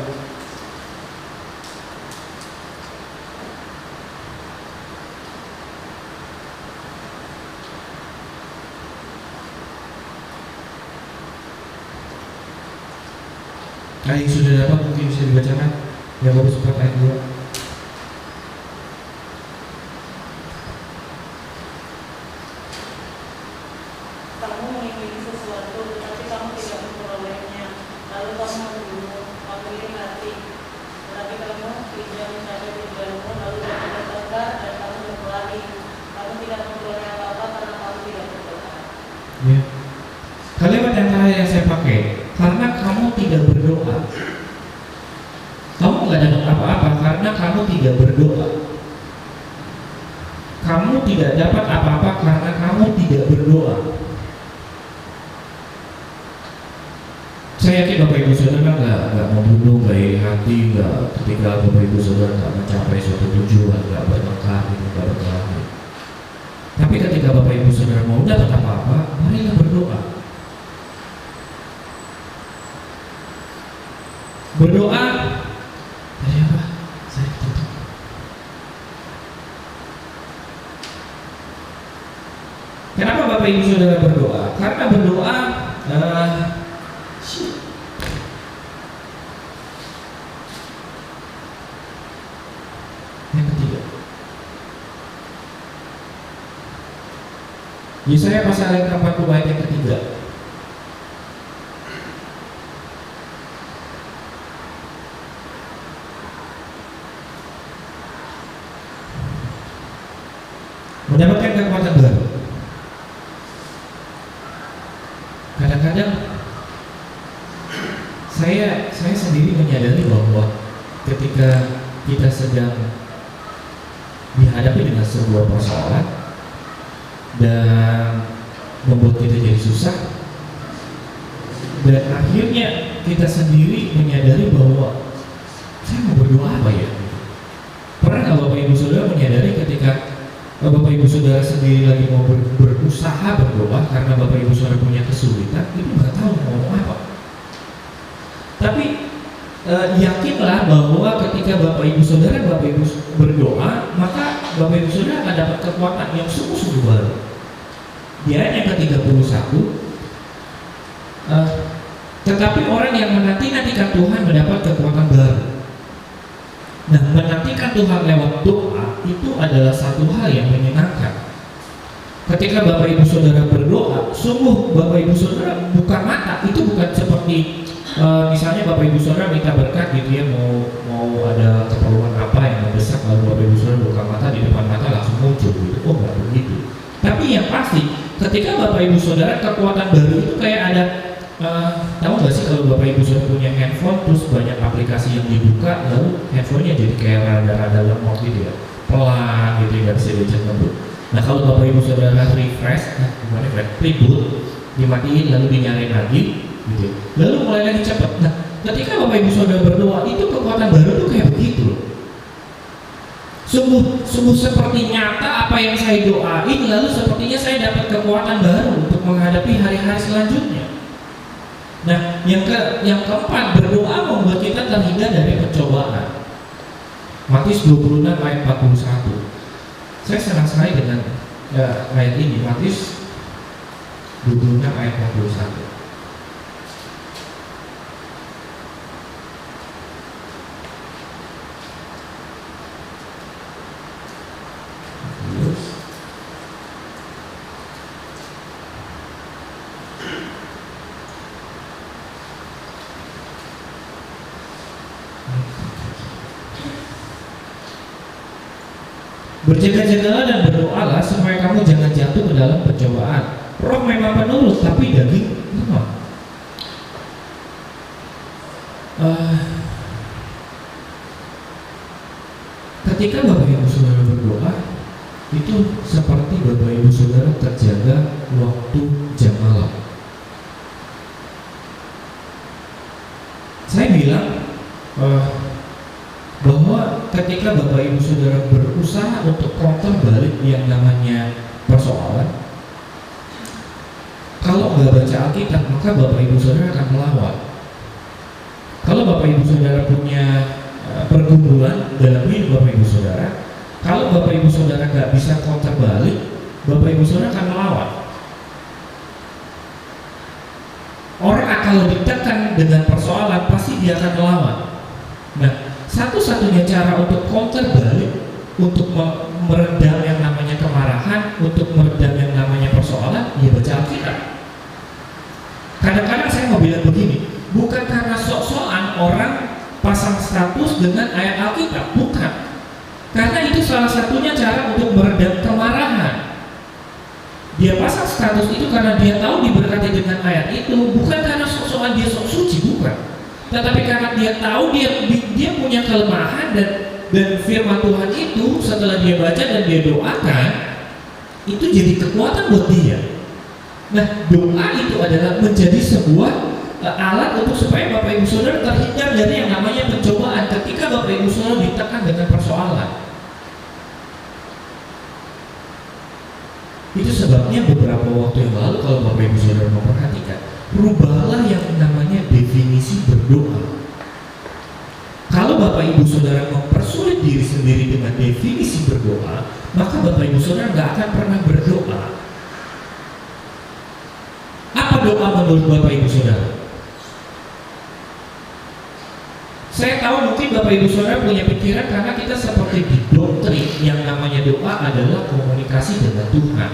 Yang sudah dapat mungkin bisa dibacakan. Yakobus 4 ayat 2. Kamu mengingini sesuatu, tetapi kamu tidak memperolehnya. Lalu kamu membunuh, memilih mati. Tetapi kamu tidak mencapai tujuanmu, lalu kamu bertengkar dan kamu berkelahi. Kamu tidak memperoleh apa-apa karena kamu tidak berdoa. Ya. Kalimat yang terakhir yang saya pakai, karena kamu tidak berdoa. Kamu nggak dapat apa-apa karena kamu tidak berdoa. Kamu tidak dapat apa-apa karena kamu tidak berdoa. Saya yakin Bapak Ibu Saudara nggak membunuh, nggak iri hati, nggak ketika Bapak Ibu Saudara nggak mencapai suatu tujuan, nggak bertengkar, nggak berkelahi. Tapi ketika Bapak Ibu Saudara mau dapat apa-apa, marilah berdoa. Berdoa dari apa? Saya tutup. Kenapa Bapak Ibu Saudara berdoa? Karena berdoa yang ketiga, Yesaya pasal yang ke-40 ayat yang ketiga. Mendapatkan kekuatan baru. Kadang-kadang saya sendiri menyadari bahwa ketika kita sedang dihadapi dengan sebuah persoalan dan membuat kita jadi susah, dan akhirnya kita sendiri menyadari bahwa saya mau berdoa apa ya? Pernah nggak Bapak Ibu Saudara menyadari ketika Bapak Ibu Saudara sendiri lagi mau berusaha berdoa karena Bapak Ibu Saudara punya kesulitan, itu nggak tahu mau ngomong apa. Tapi yakinlah bahwa ketika Bapak Ibu Saudara berdoa, maka Bapak Ibu Saudara akan dapat kekuatan yang sungguh-sungguh baru. Di ayat yang ke-31, tetapi orang yang menanti-nantikan Tuhan mendapat kekuatan baru. Nah, menantikan Tuhan lewat doa itu adalah satu hal yang menyenangkan. Ketika Bapak Ibu Saudara berdoa, sungguh Bapak Ibu Saudara buka mata, itu bukan seperti misalnya Bapak Ibu Saudara minta berkat gitu ya, mau ada keperluan apa yang mendesak, lalu Bapak Ibu Saudara buka mata, di depan mata langsung muncul gitu. Oh, enggak begitu. Tapi yang pasti ketika Bapak Ibu Saudara kekuatan baru itu kayak ada tahu nggak sih kalau Bapak Ibu Saudara punya handphone terus banyak aplikasi yang dibuka, lalu handphonenya jadi kayak rada-rada lemot gitu ya, pelan gitu, nggak bisa diajak ngebut. Nah, kalau Bapak Ibu Saudara refresh, reboot, dimatiin lalu dinyalain lagi gitu, lalu mulai lagi cepat. Nah, ketika Bapak Ibu Saudara berdoa, itu kekuatan baru tuh kayak begitu loh. Sungguh seperti nyata apa yang saya doain, lalu sepertinya saya dapat kekuatan baru untuk menghadapi hari-hari selanjutnya. Nah, yang keempat, berdoa membuat kita terhindar dari pencobaan. Matius 26 ayat 41. Saya senang sekali dengan ayat ini, Matius 26 ayat 41. Berjaga-jagalah dan berdoalah supaya kamu jangan jatuh ke dalam pencobaan. Roh memang penurut, tapi daging lemah. Ketika Bapak Ibu Saudara berdoa, itu seperti Bapak Ibu Saudara terjaga waktu jam malam. Saya bilang bahwa ketika Bapak Ibu Saudara berusaha untuk counter balik yang namanya persoalan, kalau nggak baca Alkitab, maka Bapak Ibu Saudara akan melawan. Kalau Bapak Ibu Saudara punya pergumulan dalam hidup Bapak Ibu Saudara, kalau Bapak Ibu Saudara nggak bisa counter balik, Bapak Ibu Saudara akan melawan. Orang akan kalau ditekan dengan persoalan pasti dia akan melawan. Nah, satu-satunya cara untuk counter balik, untuk meredam yang namanya kemarahan, untuk meredam yang namanya persoalan, ya baca Alkitab. Kadang-kadang saya mau bilang begini, bukan karena sok-sokan orang pasang status dengan ayat Alkitab, bukan. Karena itu salah satunya cara untuk meredam kemarahan. Dia pasang status itu karena dia tahu diberkati dengan ayat itu, bukan karena sok-sokan dia sok suci, bukan. Tetapi karena dia tahu dia punya kelemahan dan firman Tuhan itu setelah dia baca dan dia doakan, itu jadi kekuatan buat dia. Nah, doa itu adalah menjadi sebuah alat untuk supaya Bapak Ibu Saudara terhindar dari yang namanya pencobaan ketika Bapak Ibu Saudara ditekan dengan persoalan. Itu sebabnya beberapa waktu yang lalu kalau Bapak Ibu Saudara memperhatikan, rubahlah yang namanya definisi berdoa. Kalau Bapak Ibu Saudara mempersulit diri sendiri dengan definisi berdoa, maka Bapak Ibu Saudara nggak akan pernah berdoa. Apa doa menurut Bapak Ibu Saudara? Saya tahu mungkin Bapak Ibu Saudara punya pikiran karena kita seperti didoktrin yang namanya doa adalah komunikasi dengan Tuhan.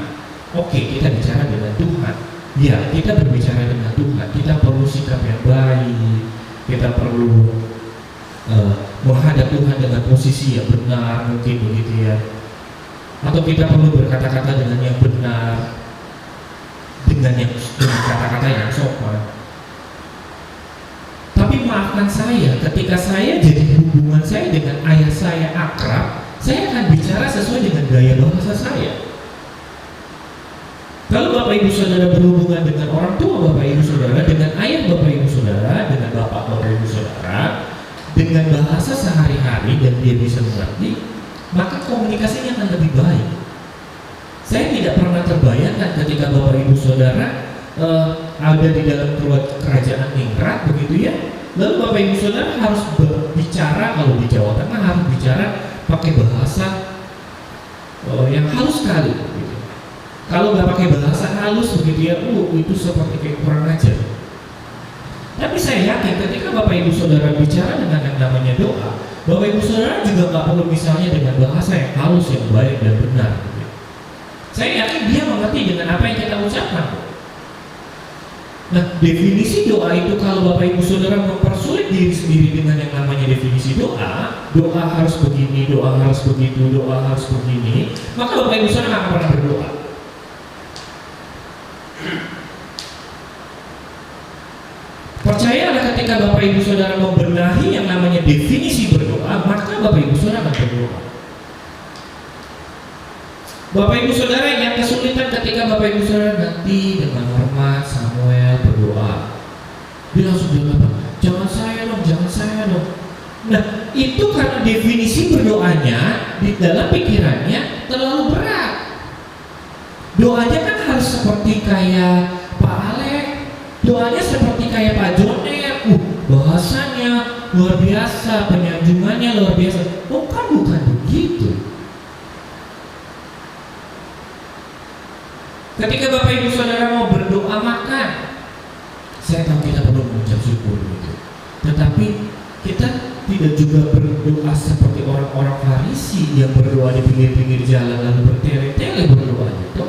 Oke, kita bicara dengan Tuhan. Ya, kita berbicara dengan Tuhan. Kita perlu sikap yang baik. Kita perlu menghadap Tuhan dengan posisi yang benar, mungkin begitu ya. Atau kita perlu berkata-kata dengan yang benar, dengan kata-kata yang sopan. Tapi maafkan saya, ketika saya jadi hubungan saya dengan ayah saya akrab, saya akan bicara sesuai dengan gaya bahasa saya. Kalau Bapak Ibu Saudara berhubungan dengan orang tua Bapak Ibu Saudara, dengan ayah Bapak Ibu Saudara, dengan bapak Bapak Ibu Saudara, dengan bahasa sehari-hari dan dia bisa mengerti, maka komunikasinya akan lebih baik. Saya tidak pernah terbayangkan ketika Bapak Ibu Saudara ada di dalam kerajaan ningrat begitu ya, lalu Bapak Ibu Saudara harus berbicara, kalau di Jawa Tengah harus bicara pakai bahasa yang halus sekali gitu. Kalau nggak pakai bahasa halus begitu ya, itu seperti kayak kurang ajar. Tapi saya yakin ketika Bapak Ibu Saudara bicara dengan yang namanya doa, Bapak Ibu Saudara juga nggak perlu misalnya dengan bahasa yang halus, yang baik dan benar gitu. Saya yakin dia mengerti dengan apa yang kita ucapkan. Nah, definisi doa itu kalau Bapak Ibu Saudara mempersulit diri sendiri dengan yang namanya definisi doa, doa harus begini, doa harus begitu, doa harus begini, maka Bapak Ibu Saudara nggak akan pernah berdoa. Percayalah ketika Bapak Ibu Saudara membenahi yang namanya definisi berdoa, maka Bapak Ibu Saudara akan berdoa. Bapak Ibu Saudara yang kesulitan ketika Bapak Ibu Saudara nanti dengan hormat Samuel berdoa, dia langsung bilang apa? Jangan saya dong, jangan saya dong. Nah, itu karena definisi berdoanya di dalam pikirannya terlalu berat. Doanya kan harus seperti kayak Pak Alek, doanya seperti kayak Pak Joner, bahasanya luar biasa, penyanjungannya luar biasa. Oh kan bukan begitu. Ketika Bapak Ibu Saudara mau berdoa makan, saya tahu kita perlu mengucap syukur gitu. Tetapi kita tidak juga berdoa seperti orang-orang Farisi yang berdoa di pinggir-pinggir jalan lalu bertele-tele berdoa gitu.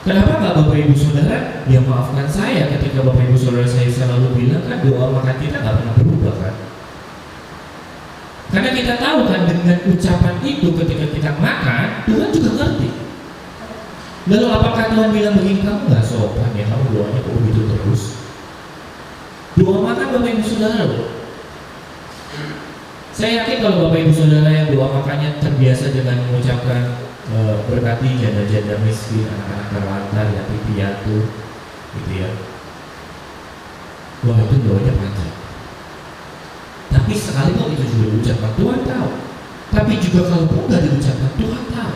Kenapa nggak Bapak Ibu Saudara? Ya maafkan saya ketika Bapak Ibu Saudara saya selalu bilang kan doa makan kita nggak pernah berubah kan. Karena kita tahu kan dengan ucapan itu ketika kita makan, Tuhan juga ngerti. Lalu apakah Tuhan bilang begini, kamu nggak sopan ya, kamu doanya kok begitu terus? Doa makan Bapak Ibu Saudara loh. Saya yakin kalau Bapak Ibu Saudara yang doa makannya terbiasa dengan mengucapkan berkati janda-janda miskin, anak-anak terlantar, yatim piatu, gitu ya. Wah itu doanya panjang. Tapi sekali kalau itu juga diucapkan Tuhan tahu. Tapi juga kalau nggak diucapkan Tuhan tahu.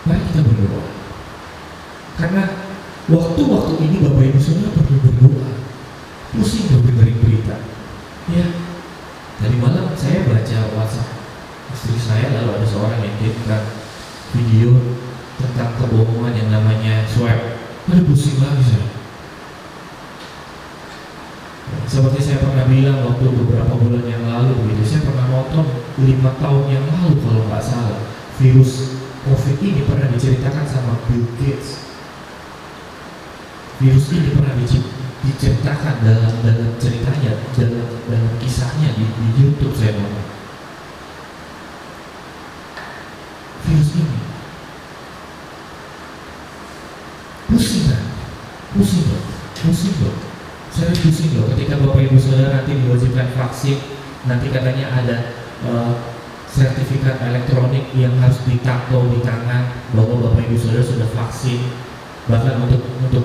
Mari kita berdoa. Karena waktu-waktu ini Bapak Ibu Saudara perlu berdoa. Pusing dengerin berita. Ya. Tadi malam saya baca WhatsApp istri saya, lalu ada seorang yang kirimkan video Seperti saya pernah bilang waktu beberapa bulan yang lalu begitu, saya pernah nonton 5 tahun yang lalu kalau nggak salah, virus COVID ini pernah diceritakan sama Bill Gates. Virus ini pernah diceritakan dalam ceritanya, dalam kisahnya di YouTube saya nonton. Virus ini pusing kan? Pusing loh. Saya pusing loh ketika Bapak Ibu Saudara nanti diwajibkan vaksin, nanti katanya ada sertifikat elektronik yang harus ditato di tangan bahwa Bapak Ibu Saudara sudah vaksin. Bahkan untuk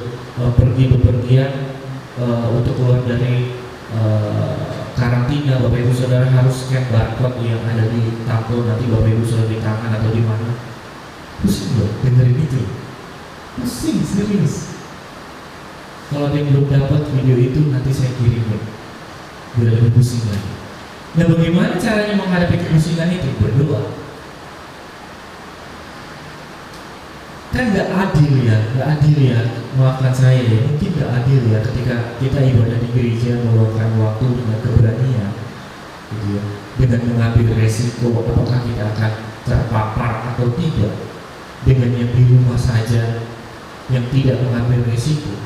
pergi bepergian, untuk keluar dari karantina, Bapak Ibu Saudara harus scan barcode yang ada di tato nanti Bapak Ibu Saudara di tangan atau di mana. Pusing loh dengerin itu. Pusing serius. Kalau ada yang belum dapat video itu nanti saya kirim ya, biar lebih pusing lagi. Nah, bagaimana caranya menghadapi kepusingan itu? Berdoa. Kan nggak adil ya, maafkan saya ya, mungkin nggak adil ya ketika kita ibadah di gereja meluangkan waktu dengan keberanian, gitu ya, dengan mengambil resiko apakah kita akan terpapar atau tidak, dengan yang di rumah saja yang tidak mengambil resiko.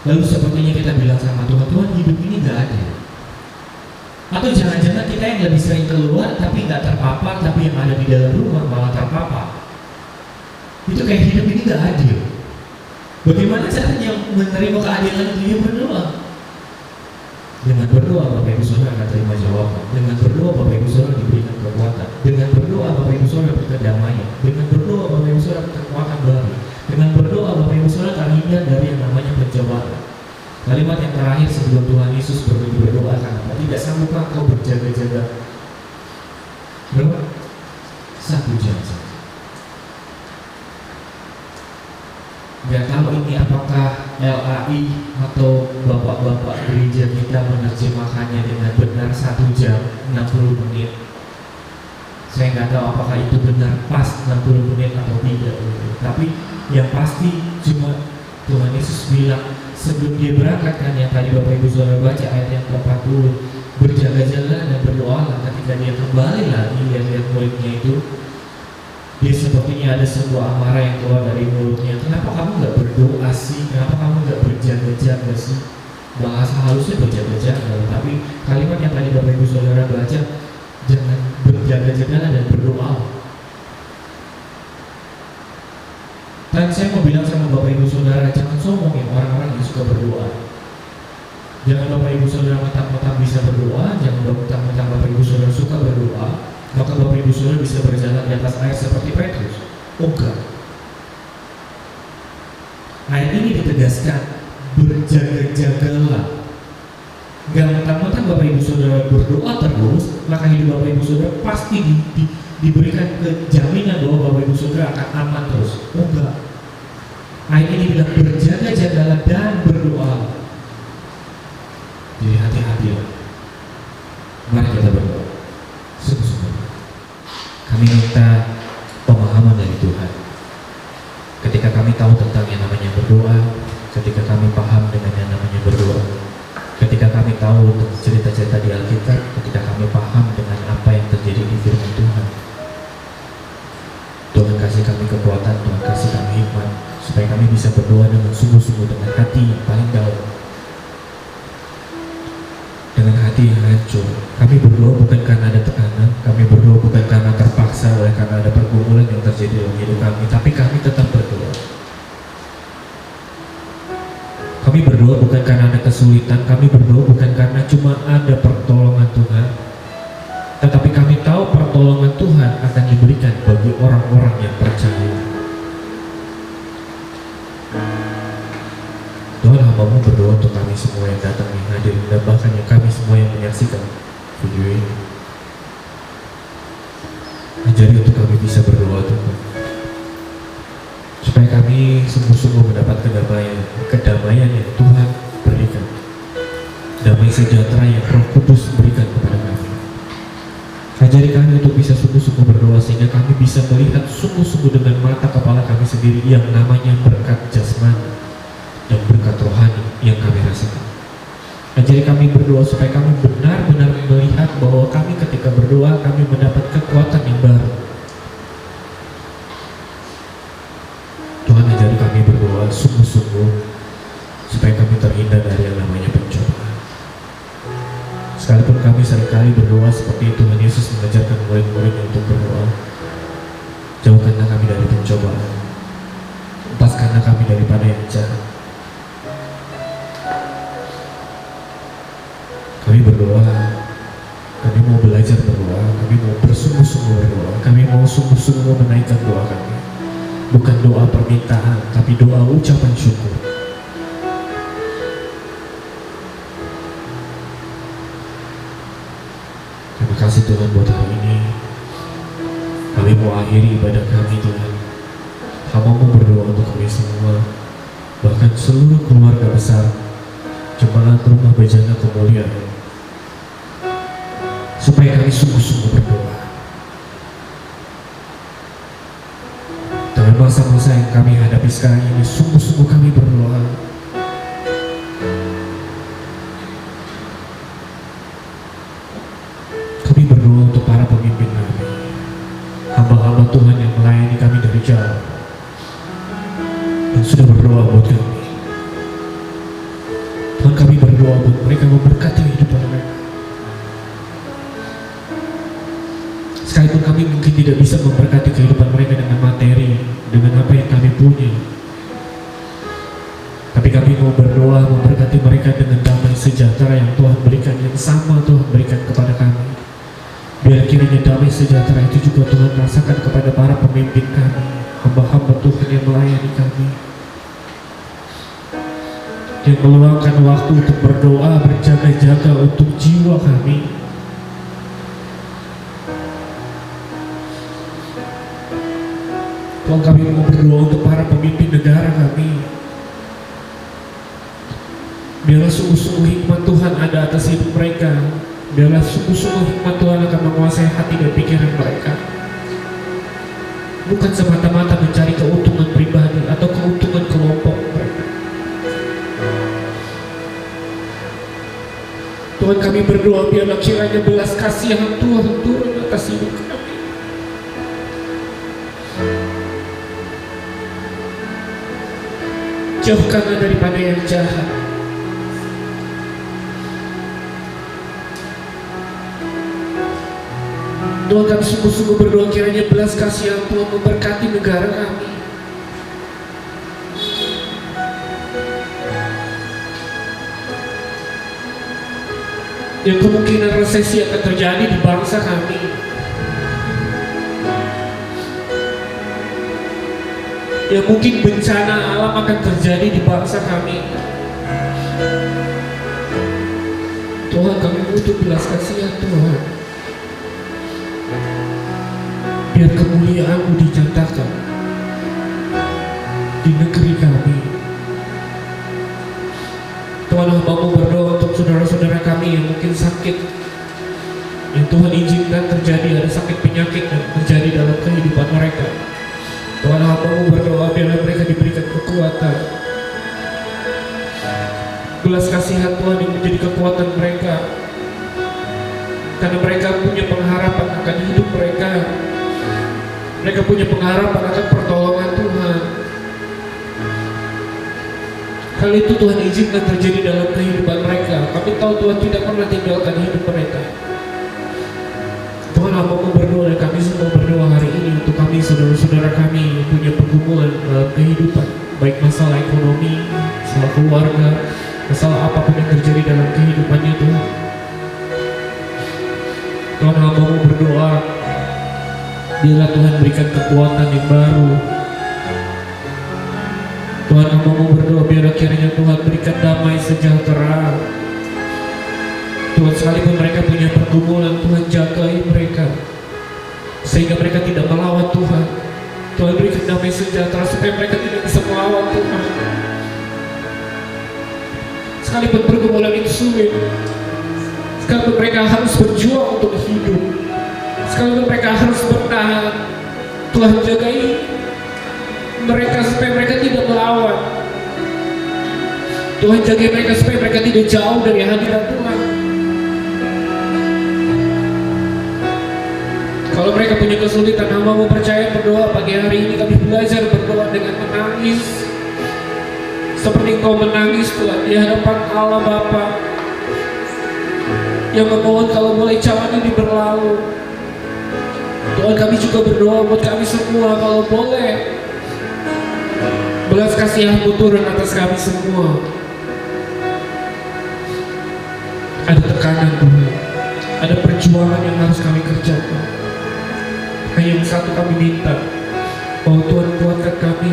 Lalu sepertinya kita bilang sama Tuhan, Tuhan hidup ini gak adil. Atau jangan-jangan kita yang lebih sering keluar tapi gak terpapar, tapi yang ada di dalam rumah malah terpapar. Itu kayak hidup ini gak adil. Bagaimana caranya menerima keadilan itu? Ya berdoa. Dengan berdoa Bapak Ibu Saudara akan terima jawaban. Dengan berdoa Bapak Ibu Saudara diberikan kekuatan. Dengan berdoa Bapak Ibu Saudara berdamaian. Dengan berdoa Bapak Ibu Saudara kekuatan baru. Dengan berdoa Bapak Ibu Saudara terhindar dari yang namanya pencobaan. Kalimat yang terakhir sebelum Tuhan Yesus berdoa akan apa? Tidak sanggupkah kau berjaga-jaga? Berapa? 1 jam saja. Gak tahu ini apakah LAI atau bapak-bapak gereja kita menerjemahkannya dengan benar 1 jam 60 menit. Saya nggak tahu apakah itu benar pas 60 menit atau tidak. Tapi yang pasti cuma Tuhan Yesus bilang sebelum dia berangkat, kan yang tadi Bapak Ibu Saudara baca ayat yang ke-40, berjaga-jaga dan berdoalah. Ketika dia kembali lagi lihat muridnya itu, dia sepertinya ada sebuah amarah yang keluar dari mulutnya. Kenapa kamu nggak berdoa sih? Kenapa kamu nggak berjaga-jaga sih? Bahasa halusnya berjaga-jaga, tapi kalimat yang tadi Bapak Ibu Saudara baca, jangan berjaga-jaga dan berdoa. Dan saya mau bilang sama Bapak Ibu Saudara, jangan sombongin orang-orang yang suka berdoa. Jangan Bapak Ibu Saudara mentang-mentang bisa berdoa, jangan mentang-mentang Bapak Ibu Saudara suka berdoa, maka Bapak Ibu Saudara bisa berjalan di atas air seperti Petrus. Oh enggak. Ayat ini ditegaskan, berjaga-jagalah. Enggak mentang-mentang Bapak Ibu Saudara berdoa terus, maka hidup Bapak Ibu Saudara pasti diberikan kejaminan bahwa Bapak Ibu Saudara akan aman terus. Oh enggak. Ayat ini bilang berjaga-jagalah dan berdoa. Jadi hati-hatilah. Mari kita berdoa. Sungguh-sungguh kami minta pemahaman dari Tuhan. Ketika kami tahu tentang yang namanya berdoa, ketika kami paham dengan yang namanya berdoa, ketika kami tahu tentang cerita-cerita di Alkitab, ketika kami paham dengan apa yang terjadi di firman Tuhan, Tuhan kasih kami kekuatan, Tuhan kasih kami hikmat, supaya kami bisa berdoa dengan sungguh-sungguh, dengan hati yang paling dalam, dengan hati yang hancur. Kami berdoa bukan karena ada tekanan, kami berdoa bukan karena terpaksa oleh karena ada pergumulan yang terjadi dalam hidup kami, tapi kami tetap berdoa. Kami berdoa bukan karena ada kesulitan, kami berdoa bukan karena cuma ada pertolongan Tuhan, tetapi kami tahu pertolongan Tuhan akan diberikan bagi orang-orang yang percaya. Tuhan, hamba-Mu berdoa untuk kami semua yang datang yang hadir, dan bahkan yang kami semua yang menyaksikan video ini. Ajari untuk kami bisa berdoa Tuhan, supaya kami sungguh-sungguh mendapat kedamaian yang Tuhan berikan, damai sejahtera yang Roh Kudus berikan kepada kami. Ajari kami untuk bisa sungguh-sungguh berdoa, sehingga kami bisa melihat sungguh-sungguh dengan mata kepala kami sendiri yang namanya berkat jasmani dan berkat rohani yang kami rasakan. Ajari kami berdoa supaya kami benar-benar melihat bahwa kami ketika berdoa kami mendapat kekuatan yang baru. Tuhan ajari kami berdoa sungguh-sungguh supaya kami terhindar dari yang namanya pencobaan. Sekalipun kami seringkali berdoa seperti Tuhan Yesus mengajarkan murid-muridnya untuk berdoa, jauhkanlah kami dari pencobaan, lepaskanlah kami daripada yang jahat. Kami berdoa, kami mau belajar berdoa, kami mau bersungguh-sungguh berdoa, kami mau sungguh-sungguh menaikkan doa kami. Bukan doa permintaan, tapi doa ucapan syukur. Terima kasih Tuhan buat hari ini. Kami mau akhiri ibadah kami Tuhan. Hamba-Mu berdoa untuk kami semua, bahkan seluruh keluarga besar Jemaat Rumah Bejana Kemuliaan, supaya kami sungguh-sungguh berdoa. Dalam masa-masa yang kami hadapi sekarang ini, sungguh-sungguh kami berdoa. Kami berdoa untuk para pemimpin kami, hamba-hamba Tuhan yang melayani kami dari jauh, yang sudah berdoa buat kami. Tuhan, kami berdoa buat mereka, memberkati kehidupan mereka. Sekalipun kami mungkin tidak bisa memberkati kehidupan mereka dengan materi, dengan apa yang kami punya, tapi kami mau berdoa memberkati mereka dengan damai sejahtera yang Tuhan berikan, yang sama Tuhan berikan kepada kami. Biar kiranya damai sejahtera itu juga Tuhan rasakan kepada para pemimpin kami, hamba-hamba Tuhan yang melayani kami, yang meluangkan waktu untuk berdoa, berjaga-jaga untuk jiwa kami. Tuhan, kami mau berdoa untuk para pemimpin negara kami. Biarlah sungguh-sungguh hikmat Tuhan ada atas hidup mereka. Biarlah sungguh-sungguh hikmat Tuhan akan menguasai hati dan pikiran mereka. Bukan semata-mata mencari keuntungan pribadi atau keuntungan kelompok mereka. Tuhan, kami berdoa biarlah kiranya belas kasihan Tuhan turun atas hidup kami. Jauhkanlah daripada yang jahat. Tuhan, kami sungguh-sungguh berdoa kiranya belas kasihan Tuhan memberkati negara kami. Yang kemungkinan resesi akan terjadi di bangsa kami. Yang mungkin bencana alam akan terjadi di bangsa kami. Tuhan, kami butuh belas kasihan Tuhan. Biar kemuliaan-Mu dinyatakan di negeri kami. Tuhan, hamba-Mu berdoa untuk saudara-saudara kami yang mungkin sakit, yang Tuhan izinkan terjadi, ada sakit penyakit yang terjadi dalam kehidupan mereka. Tuhan, hamba-Mu berdoa biarlah mereka diberikan kekuatan, belas kasihan Tuhan yang menjadi kekuatan mereka, karena mereka punya pengharapan akan hidup mereka. Mereka punya pengharapan akan pertolongan Tuhan. Hal itu Tuhan izinkan terjadi dalam kehidupan mereka. Kami tahu Tuhan tidak pernah tinggalkan hidup mereka. Tuhan, hamba-Mu berdoa dan kami semua berdoa hari ini untuk kami, saudara-saudara kami yang punya pergumulan dalam kehidupan, baik masalah ekonomi, masalah keluarga, masalah apapun yang terjadi dalam kehidupannya Tuhan. Tuhan, hamba-Mu berdoa biarlah Tuhan berikan kekuatan yang baru. Tuhan, hamba-Mu berdoa biarlah kiranya Tuhan berikan damai sejahtera. Tuhan, sekalipun mereka punya pergumulan, Tuhan jagai mereka sehingga mereka tidak melawan Tuhan. Tuhan, berikan damai sejahtera supaya mereka tidak bisa melawan Tuhan. Sekalipun pergumulan itu sulit, sekalipun mereka harus berjuang untuk hidup, sekalipun mereka harus bertahan, Tuhan jagai mereka supaya mereka tidak melawan. Tuhan jaga mereka supaya mereka tidak jauh dari hadirat Tuhan. Kalau mereka punya kesulitan, hamba-Mu percaya berdoa pagi hari ini kami belajar berdoa dengan menangis seperti Engkau menangis Tuhan di hadapan Allah Bapa yang memohon kalau boleh cawan ini berlalu. Tuhan, kami juga berdoa buat kami semua kalau boleh belas kasihan-Mu turun atas kami semua. Ada tekanan Tuhan, ada perjuangan yang harus kami kerjakan. Hanya yang satu kami minta, bahwa Tuhan kuatkan kami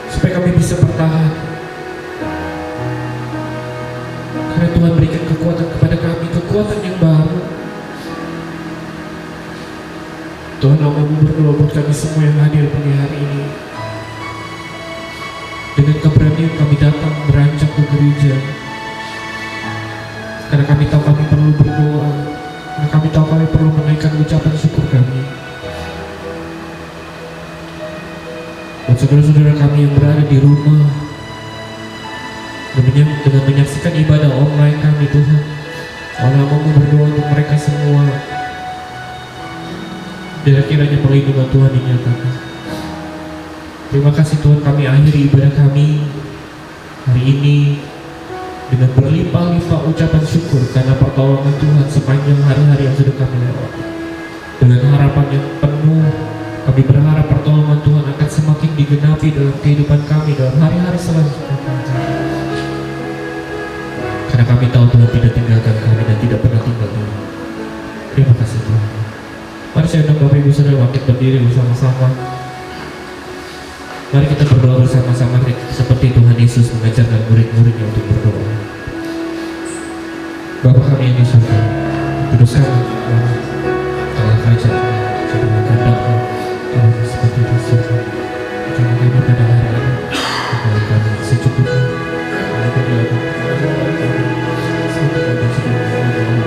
supaya kami bisa bertahan. Karena Tuhan berikan kekuatan kepada kami, kekuatan yang baru. Tuhan, hamba-Mu berdoa buat kami semua yang hadir pagi hari ini. Dengan keberanian kami datang beranjak ke gereja, karena kami tahu kami perlu berdoa, karena kami tahu kami perlu menaikkan ucapan syukur kami. Buat saudara-saudara kami yang berada di rumah dengan menyaksikan ibadah online kami, Tuhan, hamba-Mu berdoa untuk mereka semua. Dan kiranya perlindungan Tuhan dinyatakan. Terima kasih Tuhan, kami akhiri ibadah kami hari ini dengan berlimpah-limpah ucapan syukur karena pertolongan Tuhan sepanjang hari-hari yang sudah kami lewati. Dengan harapan yang penuh, kami berharap pertolongan Tuhan akan semakin digenapi dalam kehidupan kami dalam hari-hari selanjutnya. Karena kami tahu Tuhan tidak tinggalkan kami dan tidak pernah tinggal Tuhan. Terima kasih Tuhan. Mari saya undang Bapak Ibu Saudara bangkit berdiri bersama-sama. Mari kita berdoa bersama-sama seperti Tuhan Yesus mengajarkan murid-muridnya untuk berdoa. Bapa kami yang di surga, kuduskanlah nama Allah kerajaan, jadilah kehendak-Mu Tuhan seperti di surga. Berikanlah kami pada hari ini, berikanlah kami secukupnya, kami berdoa semoga kami juga mengalami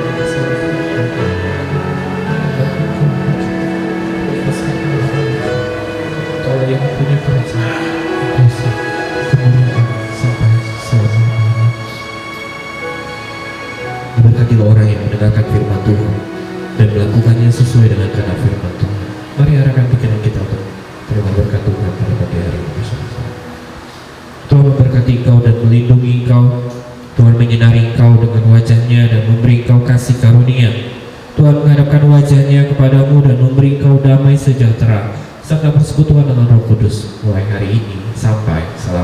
Kau yang punya kerajaan, kuasa, kemuliaan sampai selama-lamanya. Berkatilah orang yang mendengarkan firman Tuhan dan melakukannya sesuai dengan kehendak firman Tuhan. Mari arahkan pikiran kita untuk terima berkat Tuhan pada pagi hari ini bersama-sama. Tuhan memberkati engkau dan melindungi engkau. Tuhan menyinari engkau dengan wajahnya dan memberi engkau kasih karunia. Tuhan menghadapkan wajahnya kepadamu dan memberi engkau damai sejahtera serta persekutuan dengan Roh Kudus mulai hari ini sampai selama